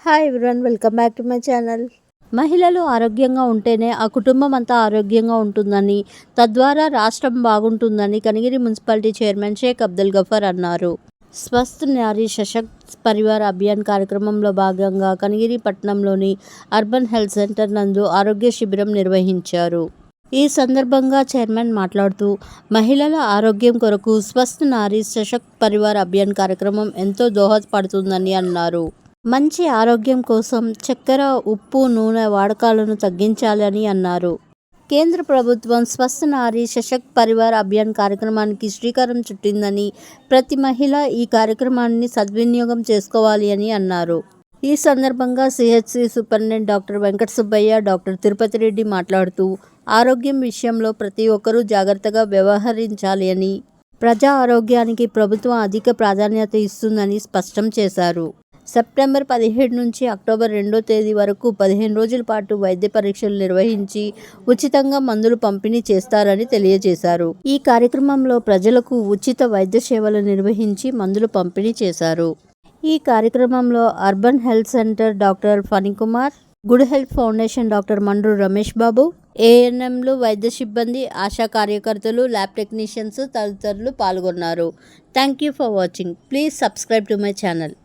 Hi everyone, welcome back to my channel. మహిళలు ఆరోగ్యంగా ఉంటేనే ఆ కుటుంబం అంతా ఆరోగ్యంగా ఉంటుందని, తద్వారా రాష్ట్రం బాగుంటుందని కనిగిరి మున్సిపాలిటీ చైర్మన్ షేక్ అబ్దుల్ గఫర్ అన్నారు. స్వస్థ్ నారీ సశక్త్ పరివార్ అభియాన్ కార్యక్రమంలో భాగంగా కనిగిరి పట్టణంలోని అర్బన్ హెల్త్ సెంటర్ నందు ఆరోగ్య శిబిరం నిర్వహించారు. ఈ సందర్భంగా చైర్మన్ మాట్లాడుతూ, మహిళల ఆరోగ్యం కొరకు స్వస్థ్ నారీ సశక్త్ పరివార్ అభియాన్ కార్యక్రమం ఎంతో దోహదపడుతుందని అన్నారు. మంచి ఆరోగ్యం కోసం చక్కెర, ఉప్పు, నూనె వాడకాలను తగ్గించాలని అన్నారు. కేంద్ర ప్రభుత్వం స్వస్థ్ నారీ సశక్త్ పరివార్ అభియాన్ కార్యక్రమానికి శ్రీకారం చుట్టిందని, ప్రతి మహిళ ఈ కార్యక్రమాన్ని సద్వినియోగం చేసుకోవాలి అని అన్నారు. ఈ సందర్భంగా CHC superintendent doctor Venkata Subbaiah, doctor Tirupati Reddy మాట్లాడుతూ, ఆరోగ్యం విషయంలో ప్రతి ఒక్కరూ జాగ్రత్తగా వ్యవహరించాలి అని, ప్రజా ఆరోగ్యానికి ప్రభుత్వం అధిక ప్రాధాన్యత ఇస్తుందని స్పష్టం చేశారు. సెప్టెంబర్ 17 నుంచి అక్టోబర్ 2వ తేదీ వరకు 15 రోజుల పాటు వైద్య పరీక్షలు నిర్వహించి ఉచితంగా మందులు పంపిణీ చేస్తారని తెలియజేశారు. ఈ కార్యక్రమంలో ప్రజలకు ఉచిత వైద్య సేవలు నిర్వహించి మందులు పంపిణీ చేశారు. ఈ కార్యక్రమంలో urban health centre doctor Phanikumar, good health foundation doctor Mandru Ramesh Babu, ఏఎన్ఎంలు, వైద్య సిబ్బంది, ఆశా కార్యకర్తలు, ల్యాబ్ టెక్నీషియన్స్ తదితరులు పాల్గొన్నారు. Thank you for watching. Please subscribe to my channel.